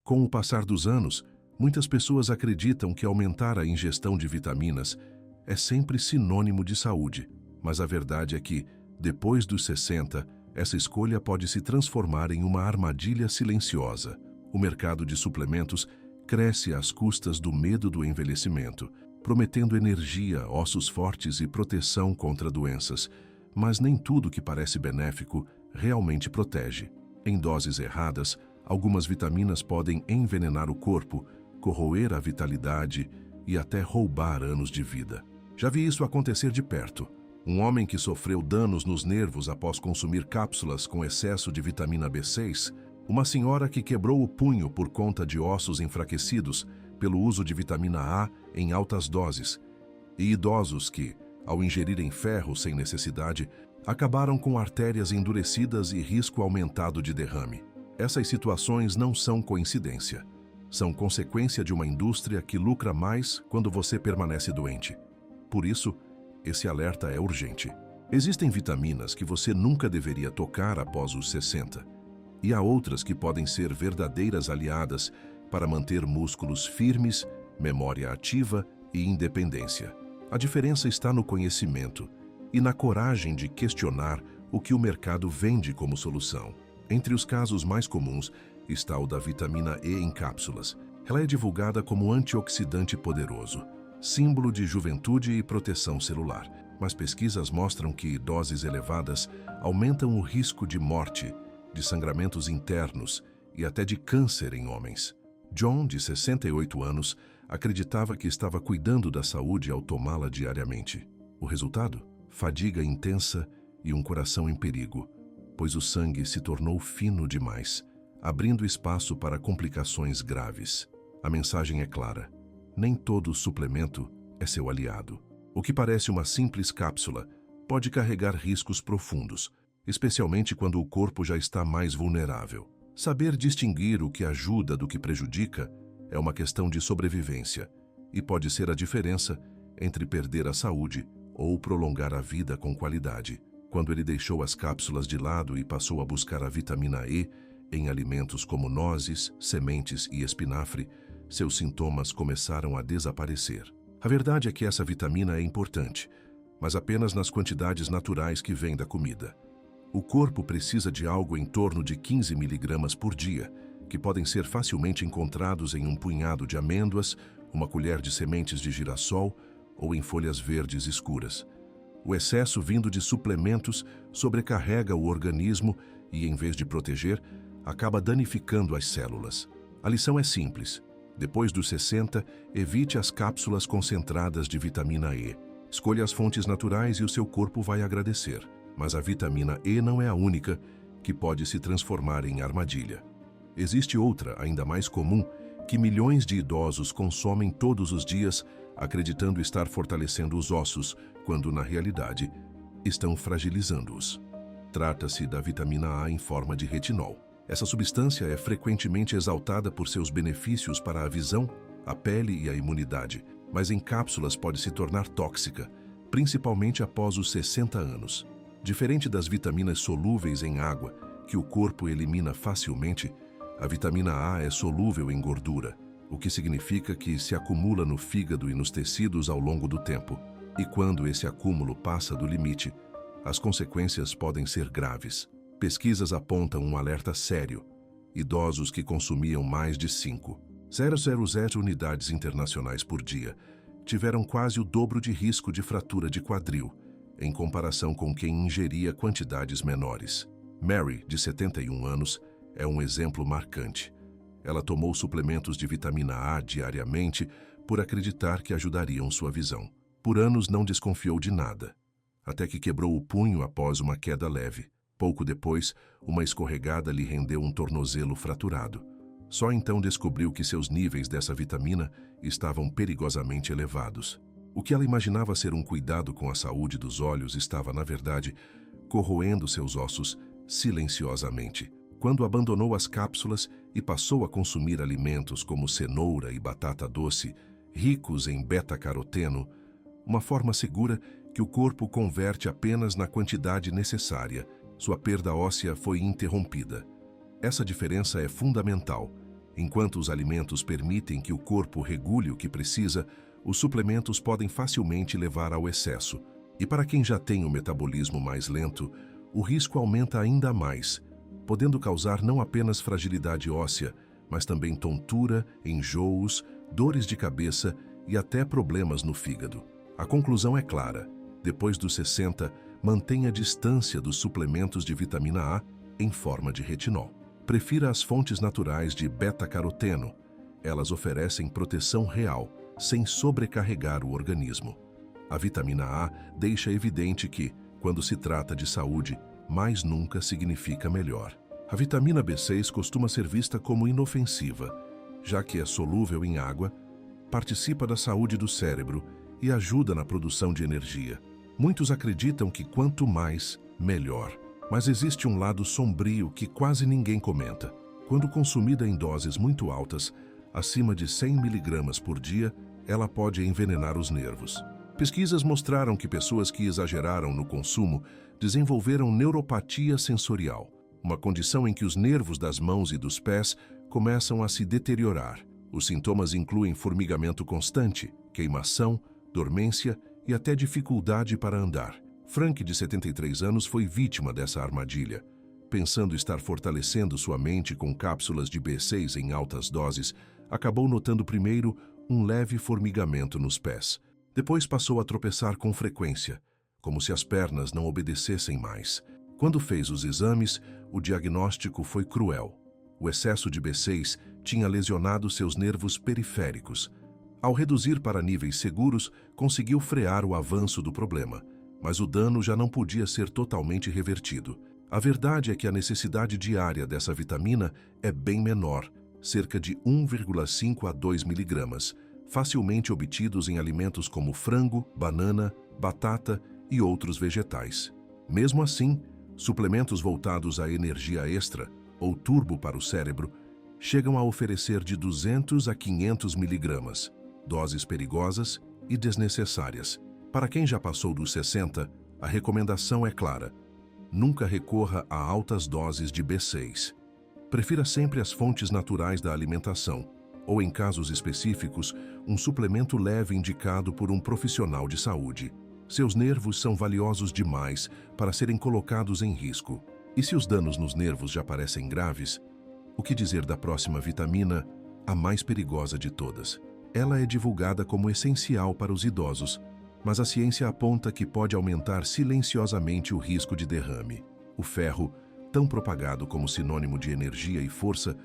Com o passar dos anos, muitas pessoas acreditam que aumentar a ingestão de vitaminas é sempre sinônimo de saúde, mas a verdade é que, depois dos 60, essa escolha pode se transformar em uma armadilha silenciosa. O mercado de suplementos cresce às custas do medo do envelhecimento, prometendo energia, ossos fortes e proteção contra doenças, mas nem tudo que parece benéfico realmente protege. Em doses erradas, algumas vitaminas podem envenenar o corpo, corroer a vitalidade e até roubar anos de vida. Já vi isso acontecer de perto. Um homem que sofreu danos nos nervos após consumir cápsulas com excesso de vitamina B6, uma senhora que quebrou o punho por conta de ossos enfraquecidos pelo uso de vitamina A em altas doses, e idosos que, ao ingerirem ferro sem necessidade, acabaram com artérias endurecidas e risco aumentado de derrame. Essas situações não são coincidência. São consequência de uma indústria que lucra mais quando você permanece doente. Por isso, esse alerta é urgente. Existem vitaminas que você nunca deveria tocar após os 60. E há outras que podem ser verdadeiras aliadas para manter músculos firmes, memória ativa e independência. A diferença está no conhecimento e na coragem de questionar o que o mercado vende como solução. Entre os casos mais comuns está o da vitamina E em cápsulas. Ela é divulgada como antioxidante poderoso, símbolo de juventude e proteção celular. Mas pesquisas mostram que doses elevadas aumentam o risco de morte, de sangramentos internos e até de câncer em homens. John, de 68 anos, acreditava que estava cuidando da saúde ao tomá-la diariamente. O resultado? Fadiga intensa e um coração em perigo, pois o sangue se tornou fino demais, abrindo espaço para complicações graves. A mensagem é clara: nem todo suplemento é seu aliado. O que parece uma simples cápsula pode carregar riscos profundos, especialmente quando o corpo já está mais vulnerável. Saber distinguir o que ajuda do que prejudica é uma questão de sobrevivência e pode ser a diferença entre perder a saúde ou prolongar a vida com qualidade. Quando ele deixou as cápsulas de lado e passou a buscar a vitamina E em alimentos como nozes, sementes e espinafre, seus sintomas começaram a desaparecer. A verdade é que essa vitamina é importante, mas apenas nas quantidades naturais que vêm da comida. O corpo precisa de algo em torno de 15 miligramas por dia, que podem ser facilmente encontrados em um punhado de amêndoas, uma colher de sementes de girassol ou em folhas verdes escuras. O excesso vindo de suplementos sobrecarrega o organismo e, em vez de proteger, acaba danificando as células. A lição é simples. Depois dos 60, evite as cápsulas concentradas de vitamina E. Escolha as fontes naturais e o seu corpo vai agradecer. Mas a vitamina E não é a única que pode se transformar em armadilha. Existe outra, ainda mais comum, que milhões de idosos consomem todos os dias, acreditando estar fortalecendo os ossos, quando, na realidade, estão fragilizando-os. Trata-se da vitamina A em forma de retinol. Essa substância é frequentemente exaltada por seus benefícios para a visão, a pele e a imunidade, mas em cápsulas pode se tornar tóxica, principalmente após os 60 anos. Diferente das vitaminas solúveis em água, que o corpo elimina facilmente, a vitamina A é solúvel em gordura, o que significa que se acumula no fígado e nos tecidos ao longo do tempo. E quando esse acúmulo passa do limite, as consequências podem ser graves. Pesquisas apontam um alerta sério: idosos que consumiam mais de 5,000 unidades internacionais por dia tiveram quase o dobro de risco de fratura de quadril, em comparação com quem ingeria quantidades menores. Mary, de 71 anos, é um exemplo marcante. Ela tomou suplementos de vitamina A diariamente por acreditar que ajudariam sua visão. Por anos não desconfiou de nada, até que quebrou o punho após uma queda leve. Pouco depois, uma escorregada lhe rendeu um tornozelo fraturado. Só então descobriu que seus níveis dessa vitamina estavam perigosamente elevados. O que ela imaginava ser um cuidado com a saúde dos olhos estava, na verdade, corroendo seus ossos silenciosamente. Quando abandonou as cápsulas e passou a consumir alimentos como cenoura e batata doce, ricos em beta-caroteno, uma forma segura que o corpo converte apenas na quantidade necessária, sua perda óssea foi interrompida. Essa diferença é fundamental Enquanto os alimentos permitem que o corpo regule o que precisa, os suplementos podem facilmente levar ao excesso. E para quem já tem o metabolismo mais lento, o risco aumenta ainda mais, podendo causar não apenas fragilidade óssea, mas também tontura, enjoos, dores de cabeça e até problemas no fígado. A conclusão é clara: depois dos 60, mantenha a distância dos suplementos de vitamina A em forma de retinol. Prefira as fontes naturais de beta-caroteno. Elas oferecem proteção real, sem sobrecarregar o organismo. A vitamina A deixa evidente que, quando se trata de saúde, mais nunca significa melhor. A vitamina B6 costuma ser vista como inofensiva, já que é solúvel em água, participa da saúde do cérebro e ajuda na produção de energia. Muitos acreditam que quanto mais, melhor. Mas existe um lado sombrio que quase ninguém comenta. Quando consumida em doses muito altas, acima de 100 mg por dia, ela pode envenenar os nervos. Pesquisas mostraram que pessoas que exageraram no consumo desenvolveram neuropatia sensorial, uma condição em que os nervos das mãos e dos pés começam a se deteriorar. Os sintomas incluem formigamento constante, queimação, dormência e até dificuldade para andar. Frank, de 73 anos, foi vítima dessa armadilha. Pensando estar fortalecendo sua mente com cápsulas de B6 em altas doses, acabou notando primeiro um leve formigamento nos pés. Depois passou a tropeçar com frequência, como se as pernas não obedecessem mais. Quando fez os exames, o diagnóstico foi cruel. O excesso de B6 tinha lesionado seus nervos periféricos. Ao reduzir para níveis seguros, conseguiu frear o avanço do problema, mas o dano já não podia ser totalmente revertido. A verdade é que a necessidade diária dessa vitamina é bem menor, cerca de 1,5 a 2 miligramas, facilmente obtidos em alimentos como frango, banana, batata e outros vegetais. Mesmo assim, suplementos voltados à energia extra, ou turbo para o cérebro, chegam a oferecer de 200 a 500 miligramas, doses perigosas e desnecessárias. Para quem já passou dos 60, a recomendação é clara: nunca recorra a altas doses de B6. Prefira sempre as fontes naturais da alimentação, ou, em casos específicos, um suplemento leve indicado por um profissional de saúde. Seus nervos são valiosos demais para serem colocados em risco. E se os danos nos nervos já parecem graves, o que dizer da próxima vitamina, a mais perigosa de todas? Ela é divulgada como essencial para os idosos, mas a ciência aponta que pode aumentar silenciosamente o risco de derrame. O ferro, tão propagado como sinônimo de energia e força,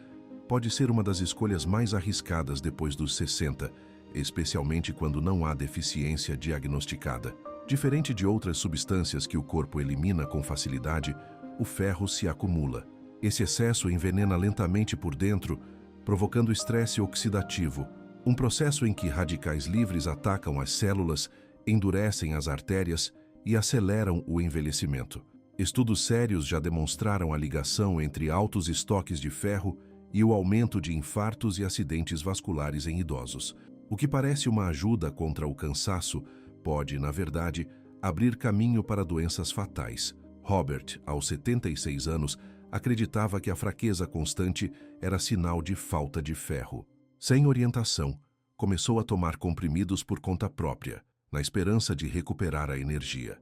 pode ser uma das escolhas mais arriscadas depois dos 60, especialmente quando não há deficiência diagnosticada. Diferente de outras substâncias que o corpo elimina com facilidade, o ferro se acumula. Esse excesso envenena lentamente por dentro, provocando estresse oxidativo, um processo em que radicais livres atacam as células, endurecem as artérias e aceleram o envelhecimento. Estudos sérios já demonstraram a ligação entre altos estoques de ferro e o aumento de infartos e acidentes vasculares em idosos. O que parece uma ajuda contra o cansaço pode, na verdade, abrir caminho para doenças fatais. Robert, aos 76 anos, acreditava que a fraqueza constante era sinal de falta de ferro. Sem orientação, começou a tomar comprimidos por conta própria, na esperança de recuperar a energia.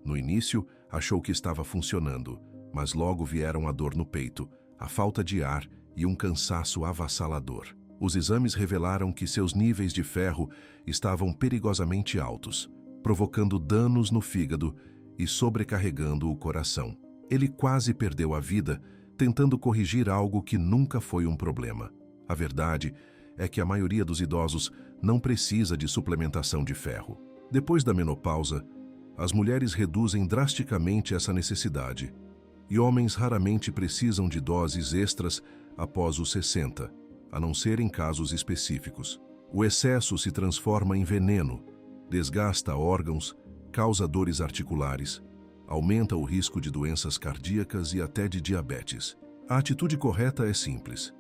No início, achou que estava funcionando, mas logo vieram a dor no peito, a falta de ar e um cansaço avassalador. Os exames revelaram que seus níveis de ferro estavam perigosamente altos, provocando danos no fígado e sobrecarregando o coração. Ele quase perdeu a vida tentando corrigir algo que nunca foi um problema. A verdade é que a maioria dos idosos não precisa de suplementação de ferro. Depois da menopausa, as mulheres reduzem drasticamente essa necessidade, e homens raramente precisam de doses extras após os 60, a não ser em casos específicos. O excesso se transforma em veneno, desgasta órgãos, causa dores articulares, aumenta o risco de doenças cardíacas e até de diabetes. A atitude correta é simples: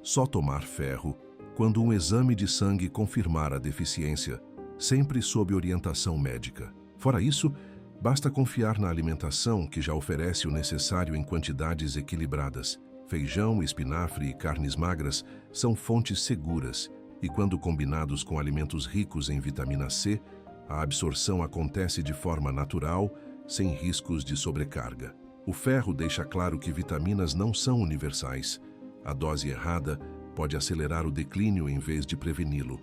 só tomar ferro quando um exame de sangue confirmar a deficiência, sempre sob orientação médica. Fora isso, basta confiar na alimentação, que já oferece o necessário em quantidades equilibradas. Feijão, espinafre e carnes magras são fontes seguras e, quando combinados com alimentos ricos em vitamina C, a absorção acontece de forma natural, sem riscos de sobrecarga. O ferro deixa claro que vitaminas não são universais. A dose errada pode acelerar o declínio em vez de preveni-lo.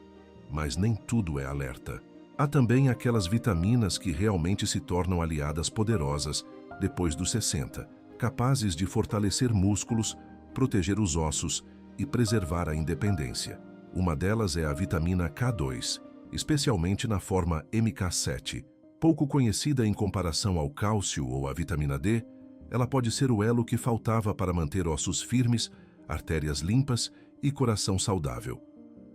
Mas nem tudo é alerta. Há também aquelas vitaminas que realmente se tornam aliadas poderosas depois dos 60, capazes de fortalecer músculos, proteger os ossos e preservar a independência. Uma delas é a vitamina K2, especialmente na forma MK7. Pouco conhecida em comparação ao cálcio ou à vitamina D, ela pode ser o elo que faltava para manter ossos firmes, artérias limpas e coração saudável.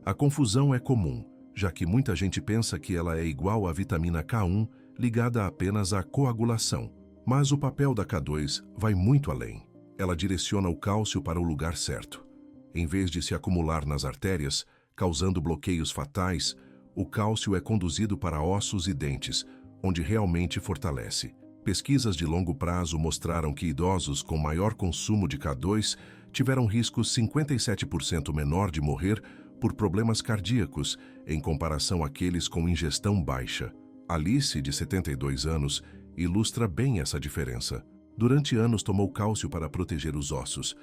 A confusão é comum, já que muita gente pensa que ela é igual à vitamina K1, ligada apenas à coagulação. Mas o papel da K2 vai muito além. Ela direciona o cálcio para o lugar certo. Em vez de se acumular nas artérias, causando bloqueios fatais, o cálcio é conduzido para ossos e dentes, onde realmente fortalece. Pesquisas de longo prazo mostraram que idosos com maior consumo de K2 tiveram risco 57% menor de morrer por problemas cardíacos em comparação àqueles com ingestão baixa. Alice, de 72 anos, ilustra bem essa diferença. Durante anos tomou cálcio para proteger os ossos,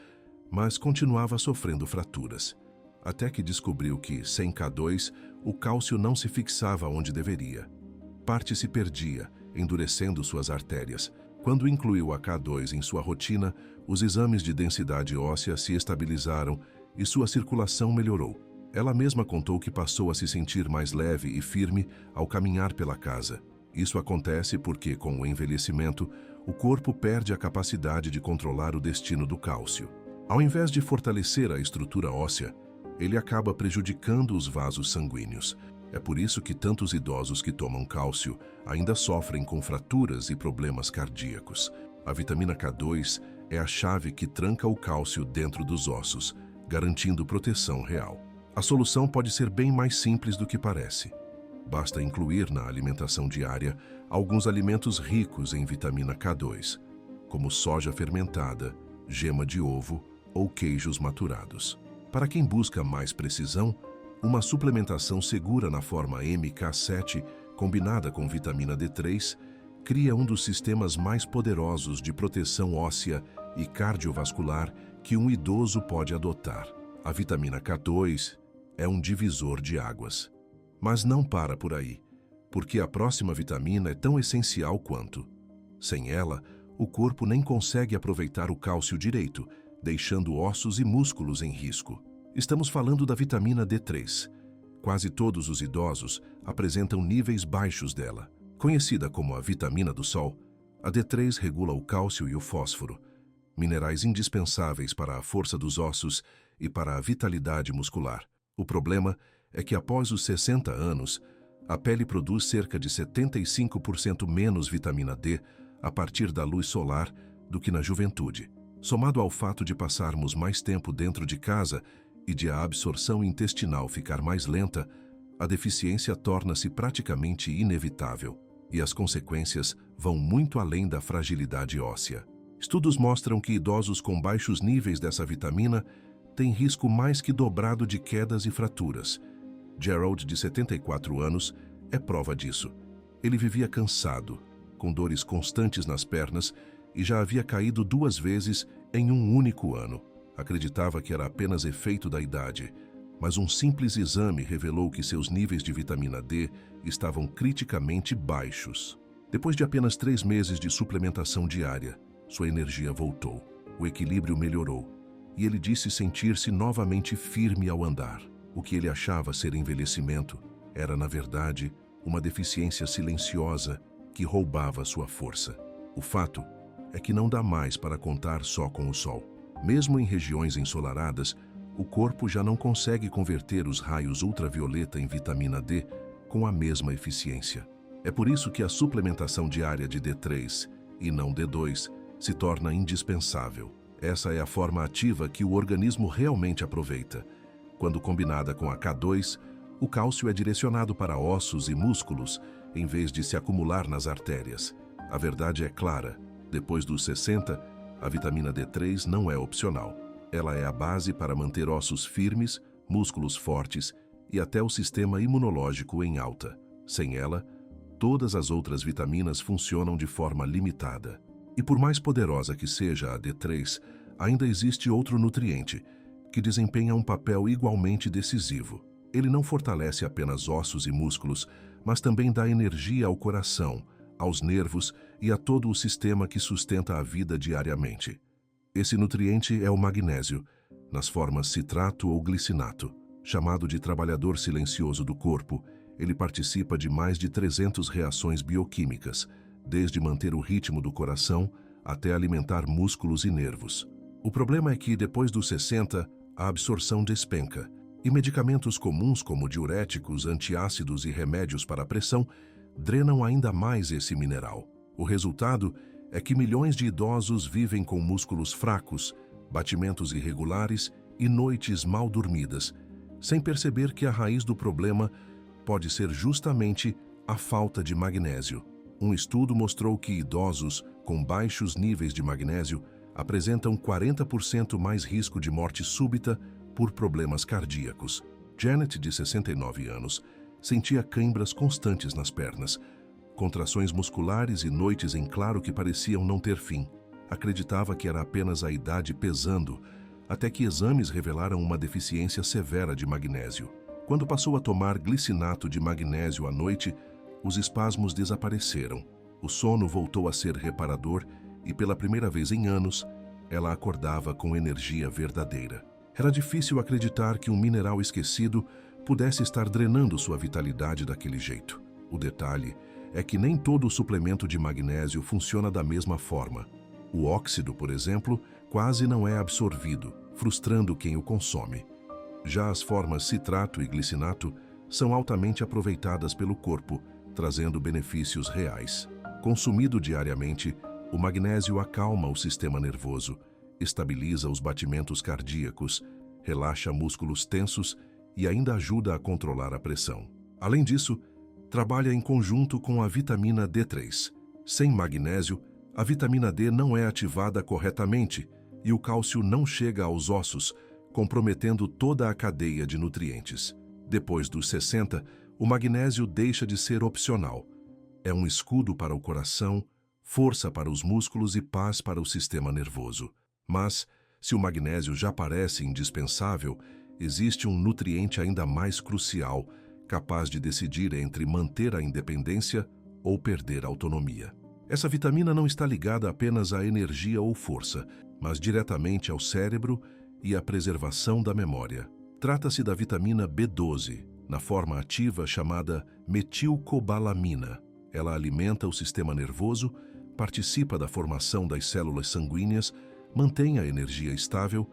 mas continuava sofrendo fraturas. Até que descobriu que, sem K2, o cálcio não se fixava onde deveria. Parte se perdia, endurecendo suas artérias. Quando incluiu a K2 em sua rotina, os exames de densidade óssea se estabilizaram e sua circulação melhorou. Ela mesma contou que passou a se sentir mais leve e firme ao caminhar pela casa. Isso acontece porque, com o envelhecimento, o corpo perde a capacidade de controlar o destino do cálcio. Ao invés de fortalecer a estrutura óssea, ele acaba prejudicando os vasos sanguíneos. É por isso que tantos idosos que tomam cálcio ainda sofrem com fraturas e problemas cardíacos. A vitamina K2 é a chave que tranca o cálcio dentro dos ossos, garantindo proteção real. A solução pode ser bem mais simples do que parece. Basta incluir na alimentação diária alguns alimentos ricos em vitamina K2, como soja fermentada, gema de ovo ou queijos maturados. Para quem busca mais precisão, uma suplementação segura na forma MK7, combinada com vitamina D3, cria um dos sistemas mais poderosos de proteção óssea e cardiovascular que um idoso pode adotar. A vitamina K2 é um divisor de águas. Mas não para por aí, porque a próxima vitamina é tão essencial quanto. Sem ela, o corpo nem consegue aproveitar o cálcio direito, deixando ossos e músculos em risco. Estamos falando da vitamina D3. Quase todos os idosos apresentam níveis baixos dela. Conhecida como a vitamina do sol, a D3 regula o cálcio e o fósforo, minerais indispensáveis para a força dos ossos e para a vitalidade muscular. O problema é que após os 60 anos, a pele produz cerca de 75% menos vitamina D a partir da luz solar do que na juventude. Somado ao fato de passarmos mais tempo dentro de casa e de a absorção intestinal ficar mais lenta, a deficiência torna-se praticamente inevitável e as consequências vão muito além da fragilidade óssea. Estudos mostram que idosos com baixos níveis dessa vitamina têm risco mais que dobrado de quedas e fraturas. Gerald, de 74 anos, é prova disso. Ele vivia cansado, com dores constantes nas pernas e já havia caído 2 vezes em um único ano. Acreditava que era apenas efeito da idade, mas um simples exame revelou que seus níveis de vitamina D estavam criticamente baixos. Depois de apenas 3 meses de suplementação diária, sua energia voltou, o equilíbrio melhorou, e ele disse sentir-se novamente firme ao andar. O que ele achava ser envelhecimento era, na verdade, uma deficiência silenciosa que roubava sua força. O fato é que não dá mais para contar só com o sol. Mesmo em regiões ensolaradas, o corpo já não consegue converter os raios ultravioleta em vitamina D com a mesma eficiência. É por isso que a suplementação diária de D3 e não D2 se torna indispensável. Essa é a forma ativa que o organismo realmente aproveita. Quando combinada com a K2, o cálcio é direcionado para ossos e músculos, em vez de se acumular nas artérias. A verdade é clara: depois dos 60, a vitamina D3 não é opcional. Ela é a base para manter ossos firmes, músculos fortes e até o sistema imunológico em alta. Sem ela, todas as outras vitaminas funcionam de forma limitada. E por mais poderosa que seja a D3, ainda existe outro nutriente que desempenha um papel igualmente decisivo. Ele não fortalece apenas ossos e músculos, mas também dá energia ao coração, aos nervos e a todo o sistema que sustenta a vida diariamente. Esse nutriente é o magnésio, nas formas citrato ou glicinato. Chamado de trabalhador silencioso do corpo, ele participa de mais de 300 reações bioquímicas, desde manter o ritmo do coração até alimentar músculos e nervos. O problema é que, depois dos 60, a absorção despenca, e medicamentos comuns como diuréticos, antiácidos e remédios para a pressão drenam ainda mais esse mineral. O resultado é que milhões de idosos vivem com músculos fracos, batimentos irregulares e noites mal dormidas, sem perceber que a raiz do problema pode ser justamente a falta de magnésio. Um estudo mostrou que idosos com baixos níveis de magnésio apresentam 40% mais risco de morte súbita por problemas cardíacos. Janet, de 69 anos, sentia câimbras constantes nas pernas, contrações musculares e noites em claro que pareciam não ter fim. Acreditava que era apenas a idade pesando, até que exames revelaram uma deficiência severa de magnésio. Quando passou a tomar glicinato de magnésio à noite, os espasmos desapareceram. O sono voltou a ser reparador e, pela primeira vez em anos, ela acordava com energia verdadeira. Era difícil acreditar que um mineral esquecido pudesse estar drenando sua vitalidade daquele jeito. O detalhe é que nem todo suplemento de magnésio funciona da mesma forma. O óxido, por exemplo, quase não é absorvido, frustrando quem o consome. Já as formas citrato e glicinato são altamente aproveitadas pelo corpo, trazendo benefícios reais. Consumido diariamente, o magnésio acalma o sistema nervoso, estabiliza os batimentos cardíacos, relaxa músculos tensos e ainda ajuda a controlar a pressão. Além disso, trabalha em conjunto com a vitamina D3. Sem magnésio, a vitamina D não é ativada corretamente e o cálcio não chega aos ossos, comprometendo toda a cadeia de nutrientes. Depois dos 60, o magnésio deixa de ser opcional. É um escudo para o coração, força para os músculos e paz para o sistema nervoso. Mas, se o magnésio já parece indispensável, existe um nutriente ainda mais crucial, capaz de decidir entre manter a independência ou perder a autonomia. Essa vitamina não está ligada apenas à energia ou força, mas diretamente ao cérebro e à preservação da memória. Trata-se da vitamina B12, na forma ativa chamada metilcobalamina. Ela alimenta o sistema nervoso, participa da formação das células sanguíneas, mantém a energia estável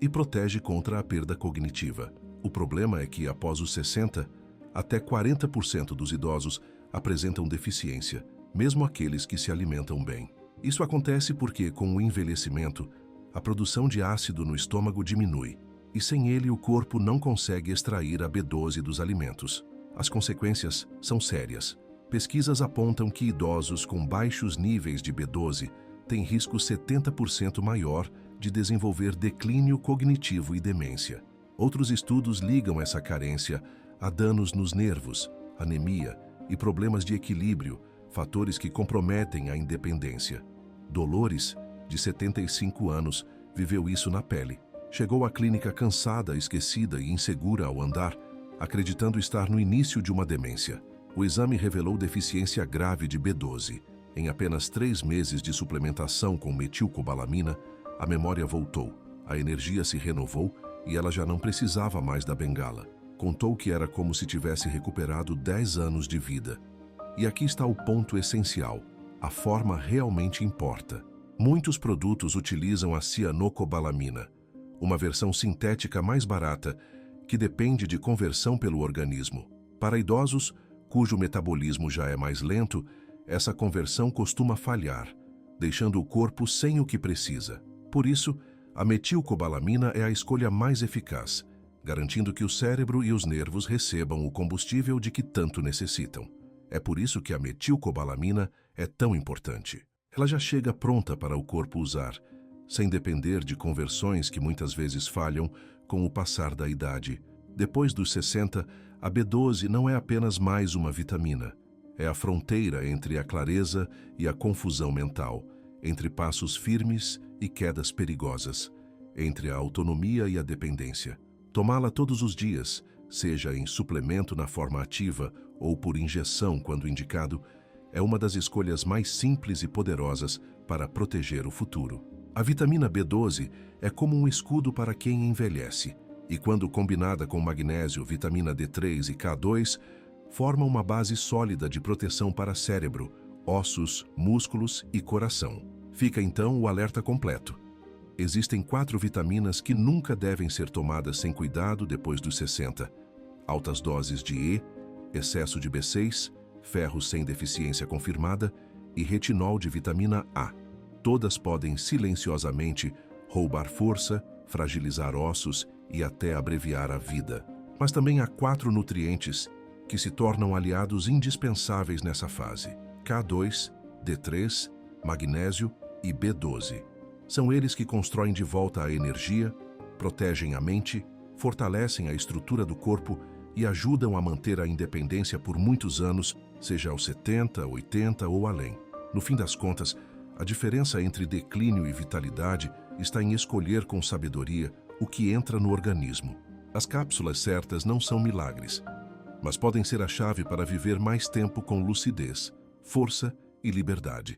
e protege contra a perda cognitiva. O problema é que, após os 60, até 40% dos idosos apresentam deficiência, mesmo aqueles que se alimentam bem. Isso acontece porque, com o envelhecimento, a produção de ácido no estômago diminui, e sem ele o corpo não consegue extrair a B12 dos alimentos. As consequências são sérias. Pesquisas apontam que idosos com baixos níveis de B12 têm risco 70% maior de desenvolver declínio cognitivo e demência. Outros estudos ligam essa carência a danos nos nervos, anemia e problemas de equilíbrio, fatores que comprometem a independência. Dolores, de 75 anos, viveu isso na pele. Chegou à clínica cansada, esquecida e insegura ao andar, acreditando estar no início de uma demência. O exame revelou deficiência grave de B12. Em apenas 3 meses de suplementação com metilcobalamina, a memória voltou, a energia se renovou e ela já não precisava mais da bengala. Contou que era como se tivesse recuperado 10 anos de vida. E aqui está o ponto essencial. A forma realmente importa. Muitos produtos utilizam a cianocobalamina, uma versão sintética mais barata que depende de conversão pelo organismo. Para idosos, cujo metabolismo já é mais lento, essa conversão costuma falhar, deixando o corpo sem o que precisa. Por isso, a metilcobalamina é a escolha mais eficaz, garantindo que o cérebro e os nervos recebam o combustível de que tanto necessitam. É por isso que a metilcobalamina é tão importante. Ela já chega pronta para o corpo usar, sem depender de conversões que muitas vezes falham com o passar da idade. Depois dos 60, a B12 não é apenas mais uma vitamina. É a fronteira entre a clareza e a confusão mental, entre passos firmes e quedas perigosas, entre a autonomia e a dependência. Tomá-la todos os dias, seja em suplemento na forma ativa ou por injeção quando indicado, é uma das escolhas mais simples e poderosas para proteger o futuro. A vitamina B12 é como um escudo para quem envelhece, e quando combinada com magnésio, vitamina D3 e K2, forma uma base sólida de proteção para cérebro, ossos, músculos e coração. Fica então o alerta completo. Existem 4 vitaminas que nunca devem ser tomadas sem cuidado depois dos 60. Altas doses de E, excesso de B6, ferro sem deficiência confirmada e retinol de vitamina A. Todas podem silenciosamente roubar força, fragilizar ossos e até abreviar a vida. Mas também há 4 nutrientes que se tornam aliados indispensáveis nessa fase: K2, D3, magnésio e B12. São eles que constroem de volta a energia, protegem a mente, fortalecem a estrutura do corpo e ajudam a manter a independência por muitos anos, seja aos 70, 80 ou além. No fim das contas, a diferença entre declínio e vitalidade está em escolher com sabedoria o que entra no organismo. As cápsulas certas não são milagres, mas podem ser a chave para viver mais tempo com lucidez, força e liberdade.